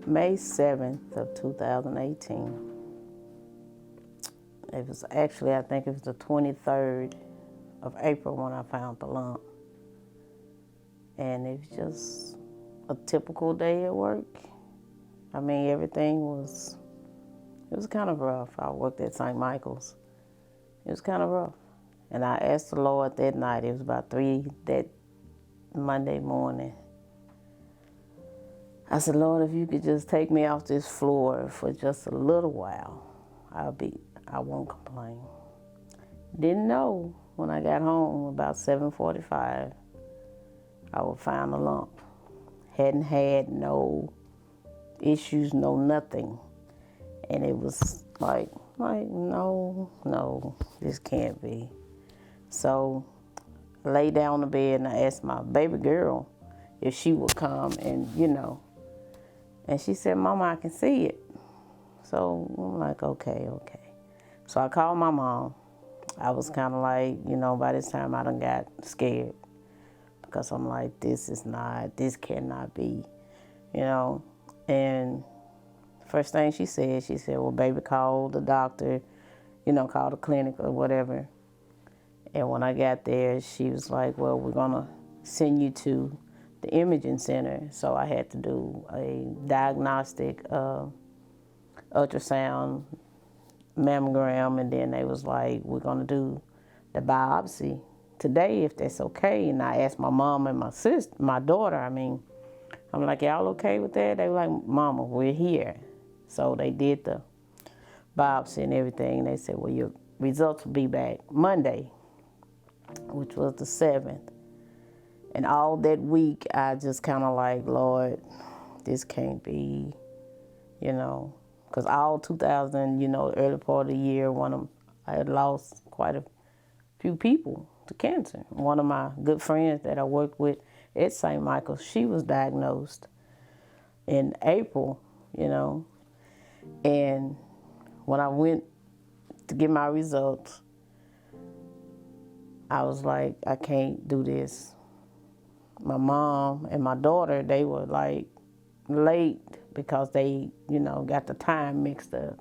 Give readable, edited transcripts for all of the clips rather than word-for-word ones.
May 7th of 2018. It was actually, I think it was the 23rd of April when I found the lump. And it was just a typical day at work. I mean, everything was, it was kind of rough. I worked at St. Michael's. It was kind of rough. And I asked the Lord that night, it was about 3 that Monday morning. I said, Lord, if you could just take me off this floor for just a little while, I won't complain. Didn't know when I got home about 7:45, I would find a lump. Hadn't had no issues, no nothing. And it was like no, this can't be. So I lay down on the bed and I asked my baby girl if she would come and, and she said, Mama, I can see it. So I'm like, okay. So I called my mom. I was kind of like, by this time I done got scared because I'm like, this cannot be, And first thing she said, well, baby, call the doctor, call the clinic or whatever. And when I got there, she was like, well, we're going to send you to the imaging center. So I had to do a diagnostic ultrasound, mammogram, and then they was like, we're going to do the biopsy today if that's okay. And I asked my mom and my daughter, I'm like, y'all okay with that? They were like, Mama, we're here. So they did the biopsy and everything. They said, well, your results will be back Monday, which was the 7th. And all that week, I just kind of like, Lord, this can't be, because all 2000, early part of the year, I had lost quite a few people to cancer. One of my good friends that I worked with at St. Michael's, she was diagnosed in April, and when I went to get my results, I was like, I can't do this. My mom and my daughter, they were like late because they, got the time mixed up.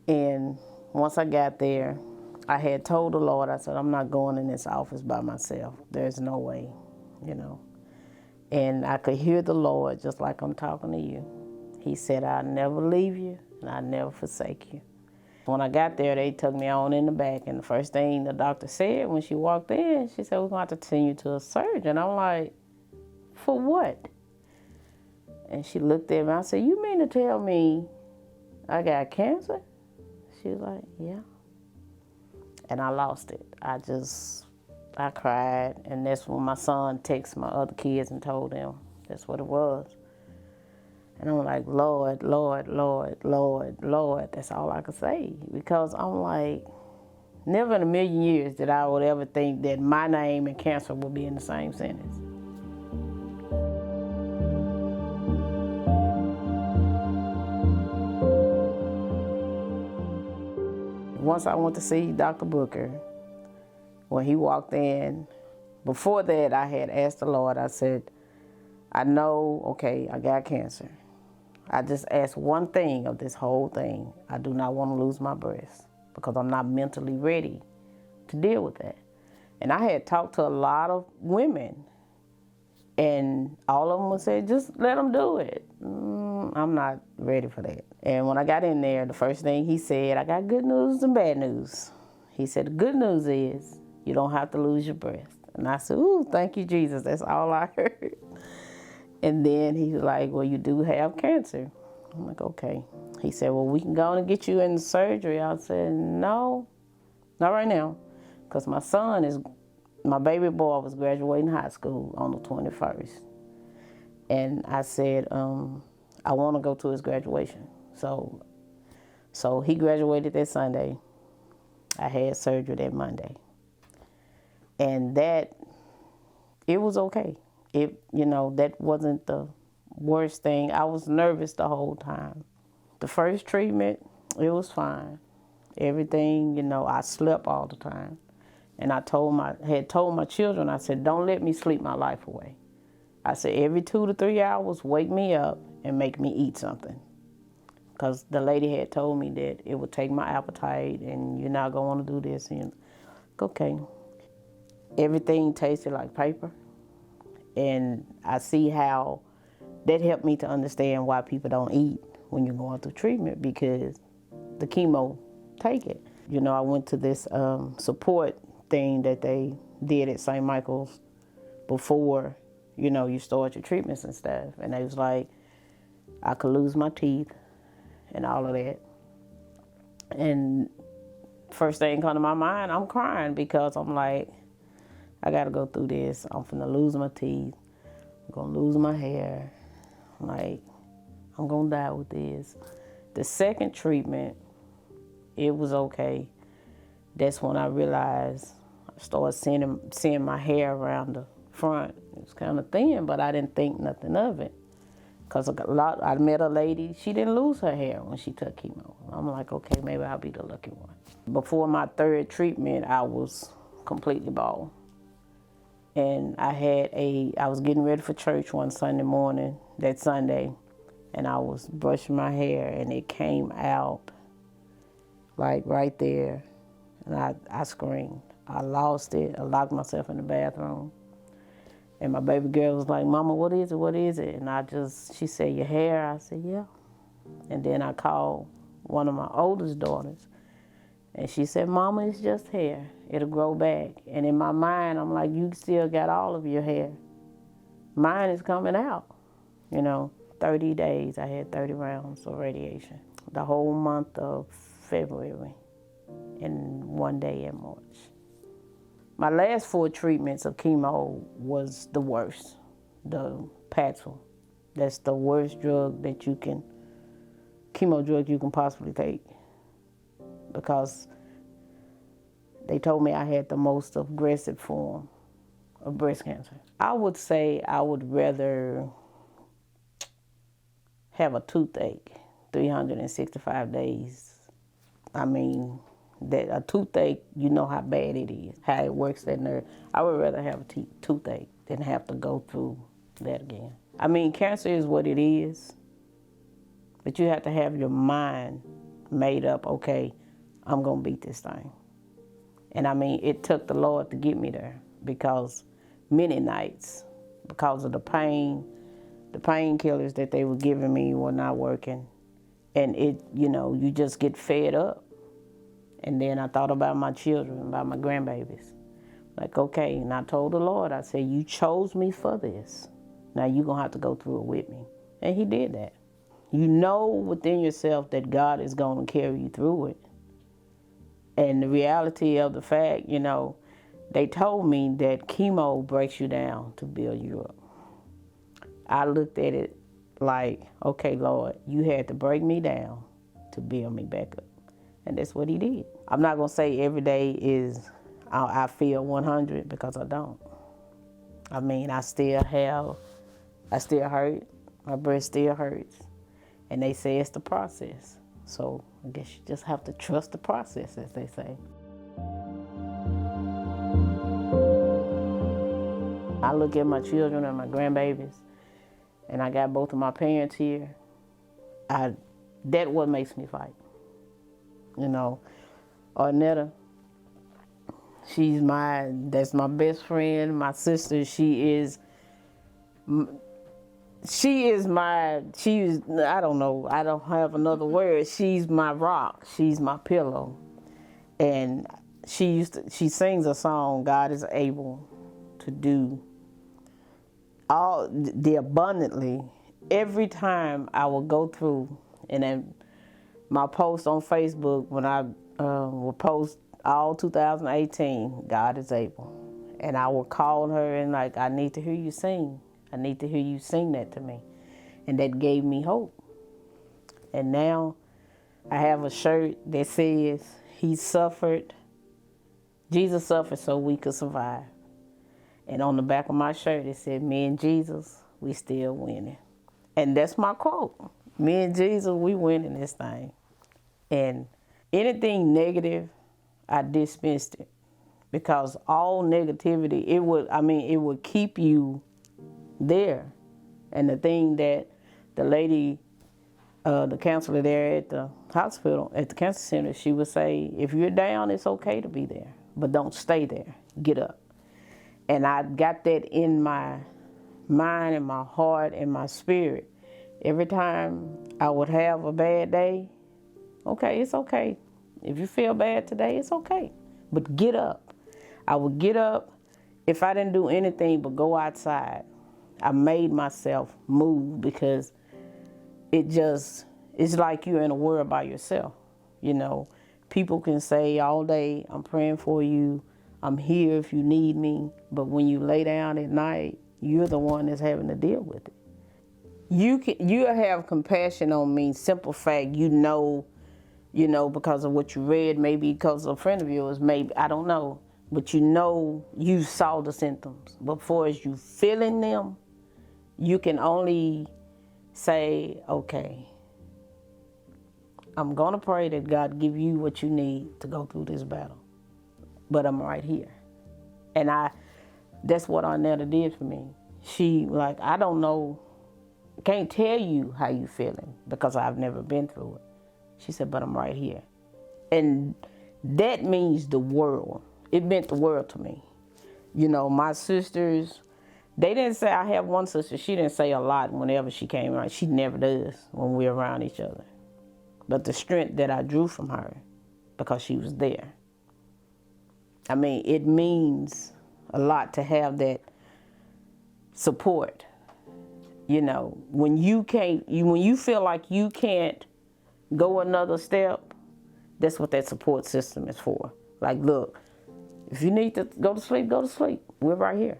And once I got there, I had told the Lord, I said, I'm not going in this office by myself. There's no way, And I could hear the Lord just like I'm talking to you. He said, I'll never leave you and I'll never forsake you. When I got there, they took me on in the back, and the first thing the doctor said when she walked in, she said, we're going to have to send you to a surgeon. I'm like, for what? And she looked at me, I said, you mean to tell me I got cancer? She was like, yeah. And I lost it. I cried, and that's when my son texted my other kids and told them that's what it was. And I'm like, Lord, Lord, Lord, Lord, Lord. That's all I could say. Because I'm like, never in a million years did I would ever think that my name and cancer would be in the same sentence. Once I went to see Dr. Booker, when he walked in, before that I had asked the Lord, I said, I know, okay, I got cancer. I just asked one thing of this whole thing. I do not want to lose my breast because I'm not mentally ready to deal with that. And I had talked to a lot of women, and all of them would say, just let them do it. I'm not ready for that. And when I got in there, the first thing he said, I got good news and bad news. He said, the good news is you don't have to lose your breast. And I said, ooh, thank you, Jesus. That's all I heard. And then he was like, well, you do have cancer. I'm like, okay. He said, well, we can go on and get you in surgery. I said, no, not right now. Because my baby boy was graduating high school on the 21st. And I said, I want to go to his graduation. So he graduated that Sunday. I had surgery that Monday. And it was okay. That wasn't the worst thing. I was nervous the whole time. The first treatment, it was fine. Everything, I slept all the time. And I had told my children, I said, don't let me sleep my life away. I said, every 2 to 3 hours, wake me up and make me eat something. Because the lady had told me that it would take my appetite and you're not going to want to do this. And okay. Everything tasted like paper. And I see how that helped me to understand why people don't eat when you're going through treatment, because the chemo take it. You know, I went to this support thing that they did at St. Michael's before, you know, you start your treatments and stuff. And they was like, I could lose my teeth and all of that. And first thing come to my mind, I'm crying because I'm like, I got to go through this. I'm finna lose my teeth. I'm going to lose my hair. Like, I'm going to die with this. The second treatment, it was okay. That's when I realized, I started seeing my hair around the front. It was kind of thin, but I didn't think nothing of it. Because I met a lady, she didn't lose her hair when she took chemo. I'm like, okay, maybe I'll be the lucky one. Before my third treatment, I was completely bald. And I was getting ready for church one Sunday morning, that Sunday, and I was brushing my hair and it came out like right there. And I screamed. I lost it. I locked myself in the bathroom. And my baby girl was like, Mama, what is it? What is it? And she said, your hair? I said, yeah. And then I called one of my oldest daughters. And she said, Mama, it's just hair. It'll grow back. And in my mind, I'm like, you still got all of your hair. Mine is coming out. You know, 30 days, I had 30 rounds of radiation. The whole month of February and one day in March. My last 4 treatments of chemo was the worst, the Paxil. That's the worst chemo drug you can possibly take, because they told me I had the most aggressive form of breast cancer. I would say I would rather have a toothache 365 days. I mean, that a toothache, you know how bad it is, how it works that nerve. I would rather have a toothache than have to go through that again. I mean, cancer is what it is, but you have to have your mind made up, okay, I'm going to beat this thing. And I mean, it took the Lord to get me there, because many nights, because of the pain, the painkillers that they were giving me were not working. And you just get fed up. And then I thought about my children, about my grandbabies. Like, okay, and I told the Lord, I said, you chose me for this. Now you're going to have to go through it with me. And he did that. You know within yourself that God is going to carry you through it. And the reality of the fact, they told me that chemo breaks you down to build you up. I looked at it like, okay, Lord, you had to break me down to build me back up. And that's what he did. I'm not going to say every day I feel 100, because I don't. I mean, I still hurt. My breast still hurts. And they say it's the process. So I guess you just have to trust the process, as they say. I look at my children and my grandbabies, and I got both of my parents here. That's what makes me fight. Arnetta, that's my best friend. My sister, I don't know, I don't have another word. She's my rock. She's my pillow. And she sings a song, God is able to do all the abundantly. Every time I will go through, and then my post on Facebook, when I will post all 2018, God is able. And I will call her and like, I need to hear you sing. I need to hear you sing that to me. And that gave me hope. And now I have a shirt that says, Jesus suffered so we could survive. And on the back of my shirt, it said, me and Jesus, we still winning. And that's my quote. Me and Jesus, we winning this thing. And anything negative, I dismissed it. Because all negativity, it would keep you there. And the thing that the lady, the counselor there at the hospital, at the cancer center, she would say, if you're down, it's okay to be there, but don't stay there. Get up. And I got that in my mind and my heart and my spirit. Every time I would have a bad day, okay, it's okay. If you feel bad today, it's okay. But get up. I would get up. If I didn't do anything but go outside, I made myself move, because it's like you're in a world by yourself. You know, people can say all day, I'm praying for you, I'm here if you need me. But when you lay down at night, you're the one that's having to deal with it. You have compassion on me, simple fact, you know, because of what you read, maybe because of a friend of yours, maybe, I don't know. But you know, you saw the symptoms. Before as you feeling them, you can only say, okay, I'm gonna pray that God give you what you need to go through this battle. But I'm right here. And that's what Arnetta did for me. She, like, I don't know, can't tell you how you feeling because I've never been through it. She said, but I'm right here. And that means the world. It meant the world to me. You know, my sisters, they didn't say, I have one sister, she didn't say a lot whenever she came around. She never does when we're around each other. But the strength that I drew from her, because she was there. I mean, it means a lot to have that support. You know, when you feel like you can't go another step, that's what that support system is for. Like, look, if you need to go to sleep, go to sleep. We're right here.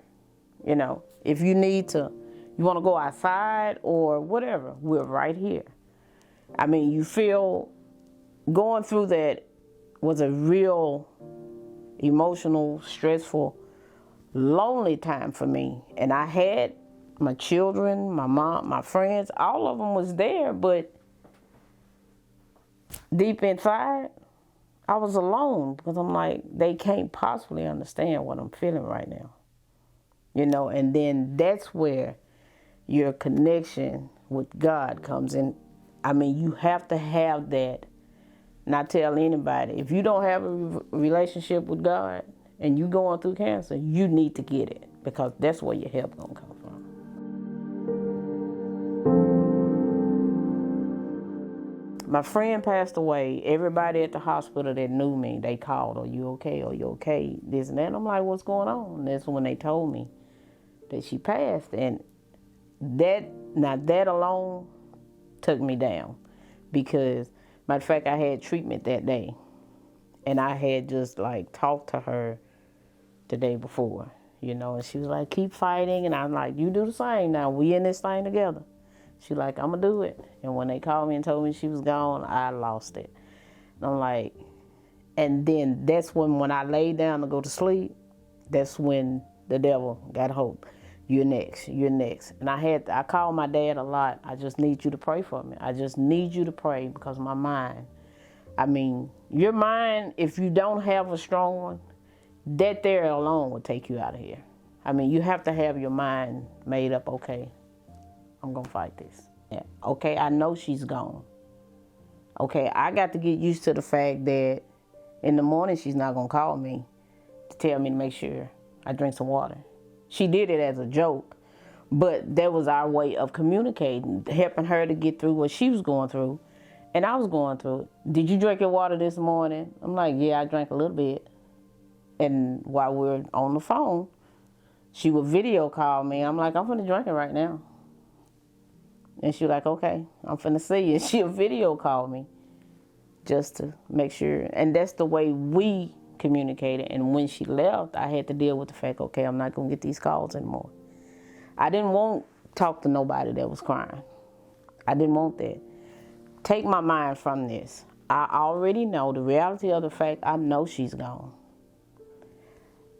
You know, if you want to go outside or whatever, we're right here. I mean, you feel going through that was a real emotional, stressful, lonely time for me. And I had my children, my mom, my friends, all of them was there, but deep inside, I was alone, because I'm like, they can't possibly understand what I'm feeling right now. You know, and then that's where your connection with God comes in. I mean, you have to have that. Not tell anybody. If you don't have a relationship with God and you going through cancer, you need to get it, because that's where your help gonna come from. My friend passed away. Everybody at the hospital that knew me, they called, are you okay? Are you okay? This and that. And I'm like, what's going on? And that's when they told me that she passed. And that alone took me down, because, matter of fact, I had treatment that day. And I had just like talked to her the day before, you know, and she was like, keep fighting. And I'm like, you do the same now. We in this thing together. She like, I'm going to do it. And when they called me and told me she was gone, I lost it. And I'm like, and then that's when I laid down to go to sleep, that's when the devil got hope. You're next, you're next. And I called my dad a lot. I just need you to pray for me. I just need you to pray, because my mind, I mean, your mind, if you don't have a strong one, that there alone will take you out of here. I mean, you have to have your mind made up, okay, I'm going to fight this. Yeah. Okay, I know she's gone. Okay, I got to get used to the fact that in the morning she's not going to call me to tell me to make sure I drink some water. She did it as a joke, but that was our way of communicating, helping her to get through what she was going through, and I was going through it. Did you drink your water this morning? I'm like, yeah, I drank a little bit. And while we're on the phone, she would video call me. I'm like, I'm finna drink it right now. And she was like, okay, I'm finna see you. She'll video call me just to make sure. And that's the way we communicated. And when she left, I had to deal with the fact, okay, I'm not gonna get these calls anymore. I didn't want to talk to nobody that was crying. I didn't want that. Take my mind from this. I already know the reality of the fact, I know she's gone.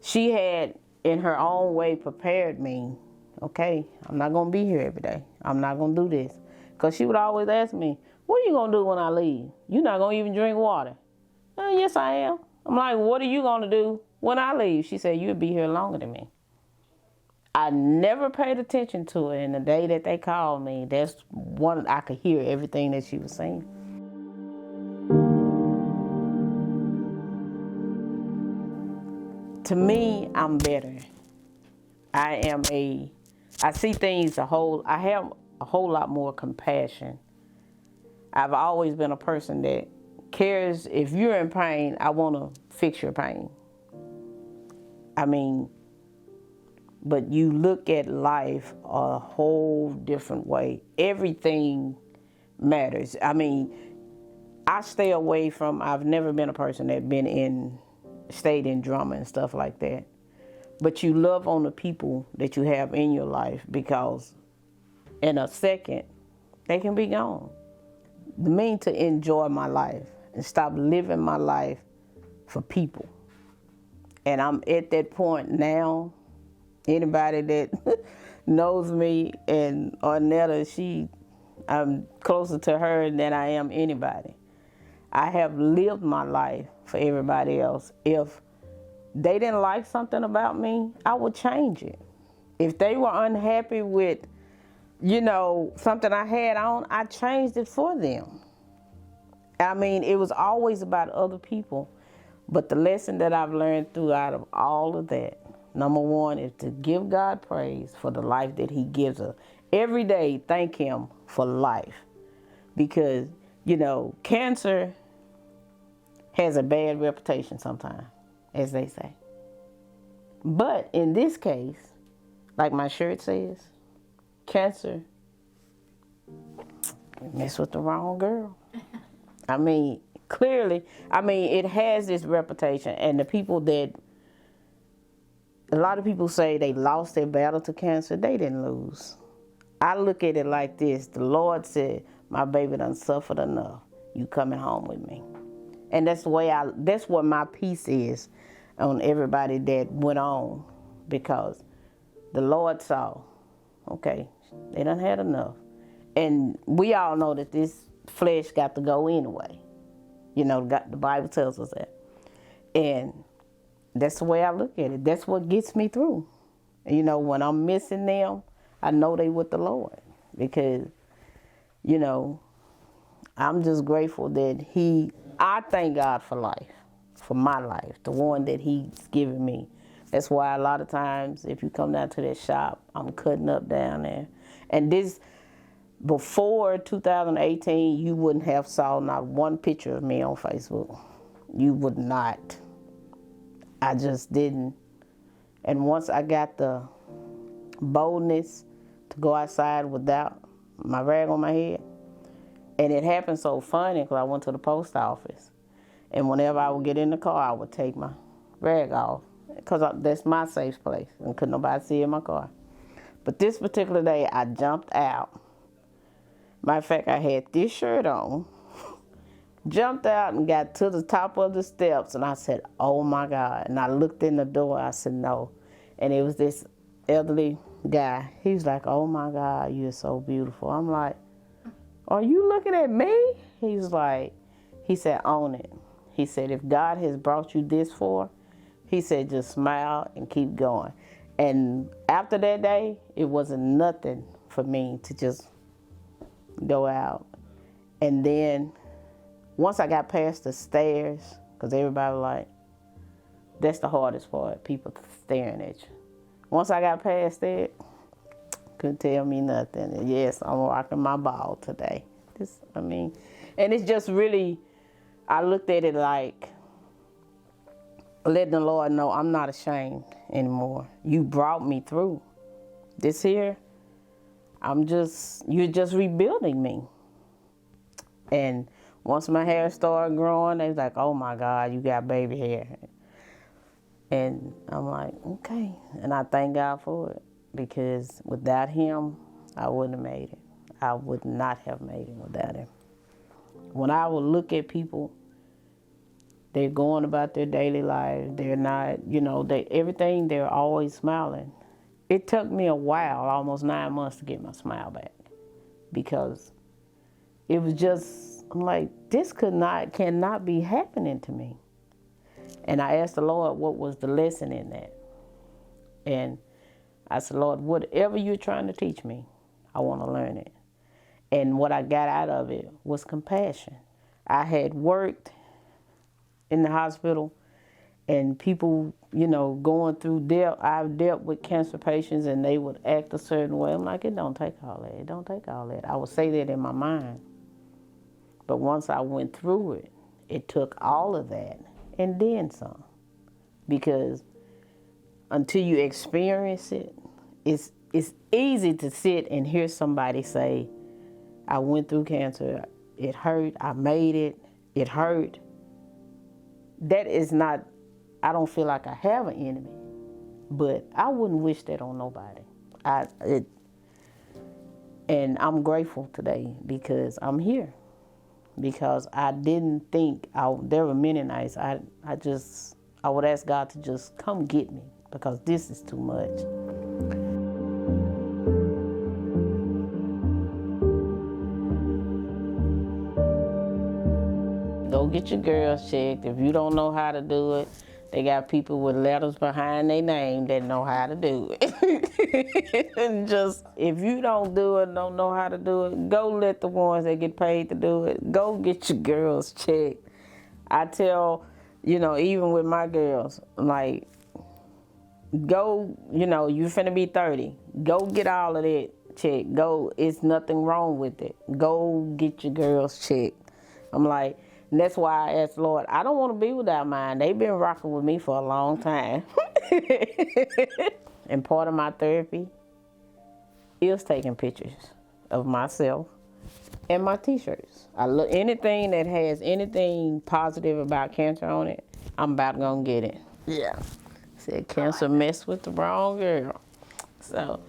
She had, in her own way, prepared me. Okay, I'm not going to be here every day. I'm not going to do this. Because she would always ask me, what are you going to do when I leave? You're not going to even drink water. Yes, I am. I'm like, what are you going to do when I leave? She said, you'll be here longer than me. I never paid attention to it. And the day that they called me, that's one I could hear everything that she was saying. To me, I'm better. I see things I have a whole lot more compassion. I've always been a person that cares if you're in pain, I want to fix your pain. I mean, but you look at life a whole different way. Everything matters. I mean, I've never been a person that stayed in drama and stuff like that. But you love on the people that you have in your life because in a second, they can be gone. I mean to enjoy my life and stop living my life for people. And I'm at that point now. Anybody that knows me and Arnetta, I'm closer to her than I am anybody. I have lived my life for everybody else. If they didn't like something about me, I would change it. If they were unhappy with, something I had on, I changed it for them. I mean, it was always about other people. But the lesson that I've learned throughout of all of that, number one, is to give God praise for the life that He gives us. Every day, thank Him for life. Because, cancer has a bad reputation sometimes, as they say. But in this case, like my shirt says, cancer mess with the wrong girl. I mean, clearly, it has this reputation, and a lot of people say they lost their battle to cancer. They didn't lose. I look at it like this. The Lord said, my baby done suffered enough. You coming home with me. And that's what my peace is on everybody that went on, because the Lord saw, okay, they done had enough. And we all know that this flesh got to go anyway. The Bible tells us that. And that's the way I look at it. That's what gets me through. When I'm missing them, I know they with the Lord. Because, I'm just grateful that I thank God for life, for my life, the one that He's given me. That's why a lot of times, if you come down to that shop, I'm cutting up down there. And before 2018, you wouldn't have saw not one picture of me on Facebook. You would not. I just didn't. And once I got the boldness to go outside without my rag on my head, and it happened so funny because I went to the post office, and whenever I would get in the car, I would take my rag off because that's my safe place and couldn't nobody see in my car. But this particular day, I jumped out. Matter of fact, I had this shirt on, jumped out and got to the top of the steps, and I said, oh my God. And I looked in the door, I said, no. And it was this elderly guy. He was like, oh my God, you're so beautiful. I'm like, are you looking at me? He said, own it. He said, if God has brought you this far, he said, just smile and keep going. And after that day, it wasn't nothing for me to just go out. And then once I got past the stairs, because everybody was like, that's the hardest part, people staring at you. Once I got past that, couldn't tell me nothing. And yes, I'm rocking my ball today. And it's just really, I looked at it like letting the Lord know I'm not ashamed anymore. You brought me through. This here, you're just rebuilding me. And once my hair started growing, they was like, oh my God, you got baby hair. And I'm like, okay. And I thank God for it, because without Him, I wouldn't have made it. I would not have made it without Him. When I would look at people, they're going about their daily life. They're not, they're always smiling. It took me a while, almost 9 months, to get my smile back, because it was just, I'm like, this cannot be happening to me. And I asked the Lord what was the lesson in that. And I said, Lord, whatever you're trying to teach me, I want to learn it. And what I got out of it was compassion. I had worked in the hospital and people, going through I've dealt with cancer patients and they would act a certain way. I'm like, it don't take all that. It don't take all that. I would say that in my mind. But once I went through it, it took all of that and then some. Because until you experience it, it's easy to sit and hear somebody say, I went through cancer, it hurt, I made it, it hurt. That is not, I don't feel like I have an enemy, but I wouldn't wish that on nobody. And I'm grateful today because I'm here. Because I didn't think, there were many nights I would ask God to just come get me because this is too much. Go get your girls checked. If you don't know how to do it, they got people with letters behind their name that know how to do it. And just, if you don't do it, don't know how to do it, go let the ones that get paid to do it. Go get your girls checked. I tell, even with my girls, like, go, you finna be 30. Go get all of that checked. Go, it's nothing wrong with it. Go get your girls checked. I'm like, and that's why I asked Lord, I don't want to be without mine. They've been rocking with me for a long time. And part of my therapy is taking pictures of myself and my t-shirts. I look anything that has anything positive about cancer on it, I'm about gonna get it. Yeah. Said cancer messed with the wrong girl. So,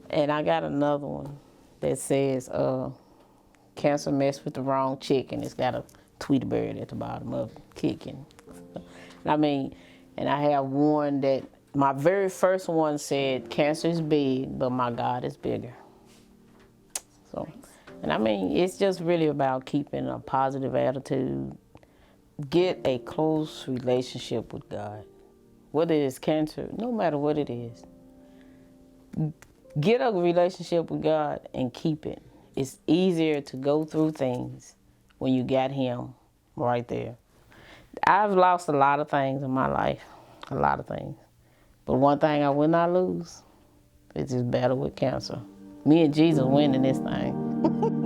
and I got another one that says cancer messed with the wrong chicken. It's got a Tweety bird at the bottom of it, kicking. And I have one that, my very first one said, cancer is big, but my God is bigger. So, and it's just really about keeping a positive attitude. Get a close relationship with God. Whether it's cancer, no matter what it is. Get a relationship with God and keep it. It's easier to go through things when you got Him right there. I've lost a lot of things in my life, a lot of things. But one thing I will not lose is this battle with cancer. Me and Jesus winning this thing.